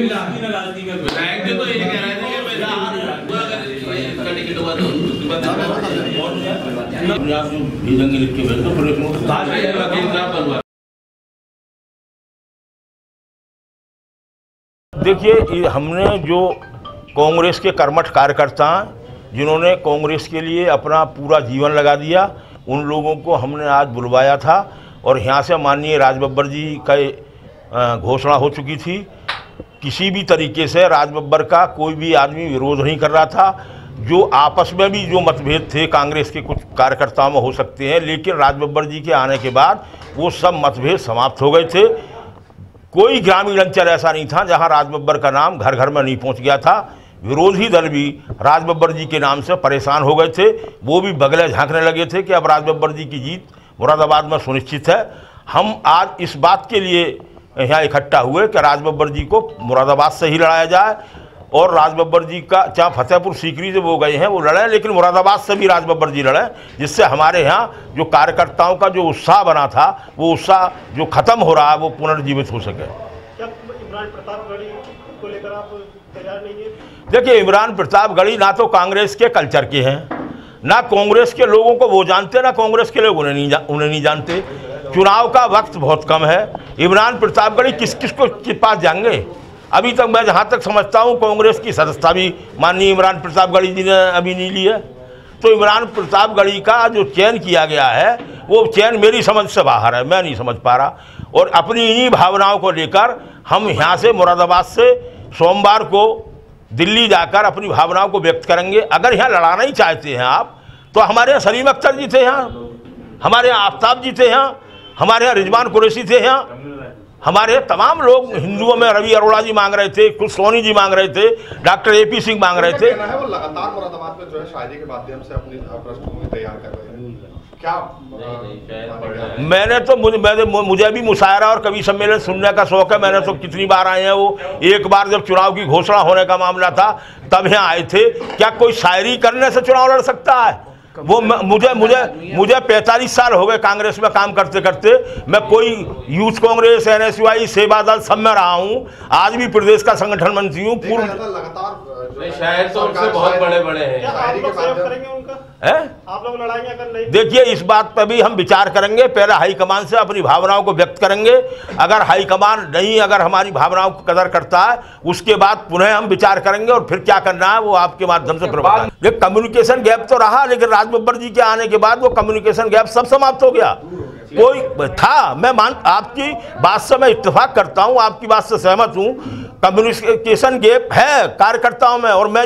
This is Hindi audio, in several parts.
तो ये कह रहे थे कि देखिए, हमने जो कांग्रेस के कर्मठ कार्यकर्ता हैं जिन्होंने कांग्रेस के लिए अपना पूरा जीवन लगा दिया, उन लोगों को हमने आज बुलवाया था और यहाँ से माननीय राज बब्बर जी का घोषणा हो चुकी थी। किसी भी तरीके से राज बब्बर का कोई भी आदमी विरोध नहीं कर रहा था। जो आपस में भी जो मतभेद थे कांग्रेस के कुछ कार्यकर्ताओं में हो सकते हैं, लेकिन राज बब्बर जी के आने के बाद वो सब मतभेद समाप्त हो गए थे। कोई ग्रामीण अंचल ऐसा नहीं था जहां राज बब्बर का नाम घर घर में नहीं पहुंच गया था। विरोधी दल भी राज बब्बर जी के नाम से परेशान हो गए थे, वो भी बगले झांकने लगे थे कि अब राज बब्बर जी की जीत मुरादाबाद में सुनिश्चित है। हम आज इस बात के लिए यहाँ इकट्ठा हुए कि राज बब्बर जी को मुरादाबाद से ही लड़ाया जाए और राज बब्बर जी का चाहे फतेहपुर सीकरी से वो गए हैं वो लड़ें, लेकिन मुरादाबाद से भी राज बब्बर जी लड़ें, जिससे हमारे यहाँ जो कार्यकर्ताओं का जो उत्साह बना था वो उत्साह जो खत्म हो रहा है वो पुनर्जीवित हो सके। क्या इमरान प्रतापगढ़ी को लेकर आप तैयार नहीं है? देखिए, इमरान प्रतापगढ़ी ना तो कांग्रेस के कल्चर के हैं, ना कांग्रेस के लोगों को वो जानते, ना कांग्रेस के लोग उन्हें नहीं जानते। चुनाव का वक्त बहुत कम है। इमरान प्रतापगढ़ी किस किस को के पास जाएंगे? अभी तक मैं जहाँ तक समझता हूँ कांग्रेस की सदस्यता भी माननीय इमरान प्रतापगढ़ी जी ने अभी नहीं ली है। तो इमरान प्रतापगढ़ी का जो चयन किया गया है वो चयन मेरी समझ से बाहर है, मैं नहीं समझ पा रहा। और अपनी इन्हीं भावनाओं को लेकर हम यहाँ से मुरादाबाद से सोमवार को दिल्ली जाकर अपनी भावनाओं को व्यक्त करेंगे। अगर यहाँ लड़ाना ही चाहते हैं आप, तो हमारे यहाँ सलीम अख्तर जी थे, यहाँ हमारे यहाँ आफ्ताब जी थे, यहाँ हमारे यहाँ रिजवान कुरैशी थे, यहाँ हमारे तमाम लोग हिंदुओं में रवि अरोड़ा जी मांग रहे थे, कुछ सोनी जी मांग रहे थे, डॉक्टर AP सिंह मांग रहे थे। वो लगातार मुरादाबाद में जो है शायरी के माध्यम से अपनी पृष्ठभूमि तैयार कर रहे हैं। क्या मैंने तो मुझे भी मुशायरा और कवि सम्मेलन सुनने का शौक है। मैंने तो कितनी बार आए हैं, वो एक बार जब चुनाव की घोषणा होने का मामला था तब यहाँ आए थे। क्या कोई शायरी करने से चुनाव लड़ सकता है? वो मुझे 45 साल हो गए कांग्रेस में काम करते करते। मैं कोई यूथ कांग्रेस, NSY, सेवा दल सब में रहा हूँ, आज भी प्रदेश का संगठन मंत्री हूँ। शायद तो उनसे बहुत बड़े हैं। आप लोग सहयोग करेंगे उनका? आप लोग लड़ाएंगे अगर नहीं? देखिए, इस बात पर भी हम विचार करेंगे। पहले हाईकमान से अपनी भावनाओं को व्यक्त करेंगे। अगर हाईकमान नहीं अगर हमारी भावनाओं को कदर करता है, उसके बाद पुनः हम विचार करेंगे और फिर क्या करना है वो आपके माध्यम से प्रभाव। कम्युनिकेशन गैप तो रहा, लेकिन राज बब्बर जी के आने के बाद वो कम्युनिकेशन गैप सब समाप्त हो गया। कोई था, मैं आपकी बात से मैं इत्तेफाक करता हूं, आपकी बात से सहमत हूं। कम्युनिकेशन गैप है कार्यकर्ताओं में, और मैं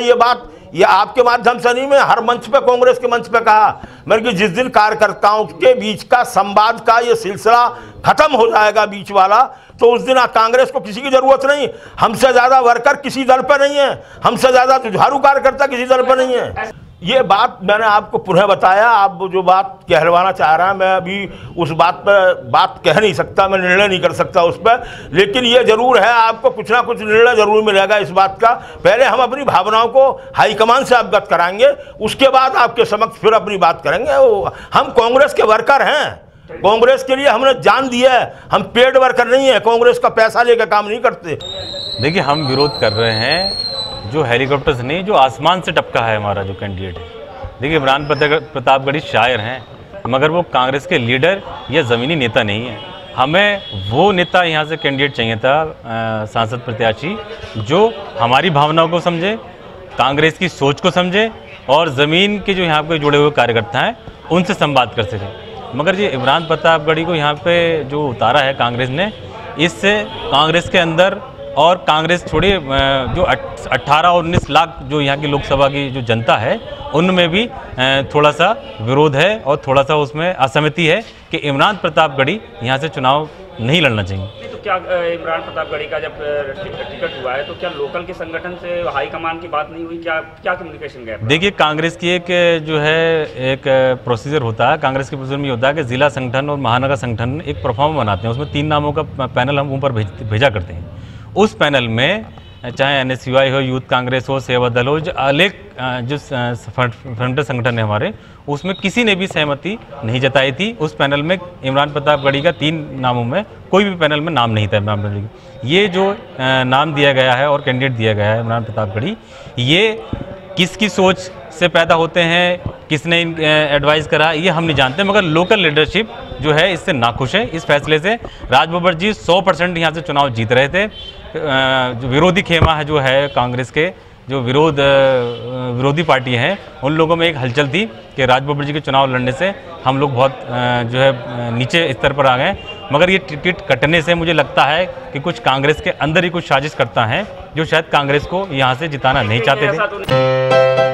ये आपके माध्यम से नहीं, मैं हर मंच पे कांग्रेस के मंच पे कहा मैंने कि जिस दिन कार्यकर्ताओं के बीच का संवाद का ये सिलसिला खत्म हो जाएगा बीच वाला, तो उस दिन कांग्रेस को किसी की जरूरत नहीं। हमसे ज्यादा वर्कर किसी दल पर नहीं है, हमसे ज्यादा जुझारू कार्यकर्ता किसी दल पर नहीं है। ये बात मैंने आपको पुनः बताया। आप जो बात कहलवाना चाह रहा है, मैं अभी उस बात पर बात कह नहीं सकता, मैं निर्णय नहीं कर सकता उस पर, लेकिन ये जरूर है आपको कुछ ना कुछ निर्णय जरूर मिलेगा इस बात का। पहले हम अपनी भावनाओं को हाईकमान से अवगत कराएंगे, उसके बाद आपके समक्ष फिर अपनी बात करेंगे। हम कांग्रेस के वर्कर हैं, कांग्रेस के लिए हमने जान दिया है, हम पेड वर्कर नहीं है, कांग्रेस का पैसा लेकर काम नहीं करते। देखिए, हम विरोध कर रहे हैं जो हेलीकॉप्टर से नहीं, जो आसमान से टपका है हमारा जो कैंडिडेट है। देखिए, इमरान प्रतापगढ़ी शायर हैं, मगर वो कांग्रेस के लीडर या ज़मीनी नेता नहीं है। हमें वो नेता यहाँ से कैंडिडेट चाहिए था, सांसद प्रत्याशी, जो हमारी भावनाओं को समझे, कांग्रेस की सोच को समझे और ज़मीन के जो यहाँ पे जुड़े हुए कार्यकर्ता हैं उनसे संवाद कर सके। मगर ये इमरान प्रतापगढ़ी को यहाँ पे जो उतारा है कांग्रेस ने, इससे कांग्रेस के अंदर और कांग्रेस छोड़िए जो 18 और 19 लाख जो यहाँ की लोकसभा की जो जनता है उनमें भी थोड़ा सा विरोध है और थोड़ा सा उसमें असहमति है कि इमरान प्रतापगढ़ी यहाँ से चुनाव नहीं लड़ना चाहिए। तो क्या इमरान प्रतापगढ़ी का जब टिकट हुआ है तो क्या लोकल के संगठन से हाईकमान की बात नहीं हुई? क्या कम्युनिकेशन गैप? देखिए, कांग्रेस की एक जो है एक प्रोसीजर होता है, कांग्रेस के प्रोसीजर में होता है कि जिला संगठन और महानगर संगठन एक परफॉर्म बनाते हैं, उसमें 3 नामों का पैनल हम ऊपर भेजा करते हैं। उस पैनल में चाहे NSUI हो, यूथ कांग्रेस हो, सेवा दल हो, जो अनेक जो फ्रंट संगठन है हमारे, उसमें किसी ने भी सहमति नहीं जताई थी। उस पैनल में इमरान प्रतापगढ़ी का 3 नामों में कोई भी पैनल में नाम नहीं था इमरान प्रतापगढ़ी। ये जो नाम दिया गया है और कैंडिडेट दिया गया है इमरान प्रतापगढ़ी, ये किसकी सोच से पैदा होते हैं, किसने एडवाइस करा, ये हम नहीं जानते, मगर लोकल लीडरशिप जो है इससे नाखुश है। इस फैसले से राज बब्बर जी 100% यहाँ से चुनाव जीत रहे थे। जो विरोधी खेमा है, जो है कांग्रेस के जो विरोधी पार्टी हैं, उन लोगों में एक हलचल थी कि राज बब्बर जी के चुनाव लड़ने से हम लोग बहुत जो है नीचे स्तर पर आ गए। मगर ये टिकट कटने से मुझे लगता है कि कुछ कांग्रेस के अंदर ही कुछ साजिश करता है, जो शायद कांग्रेस को यहाँ से जिताना नहीं चाहते थे।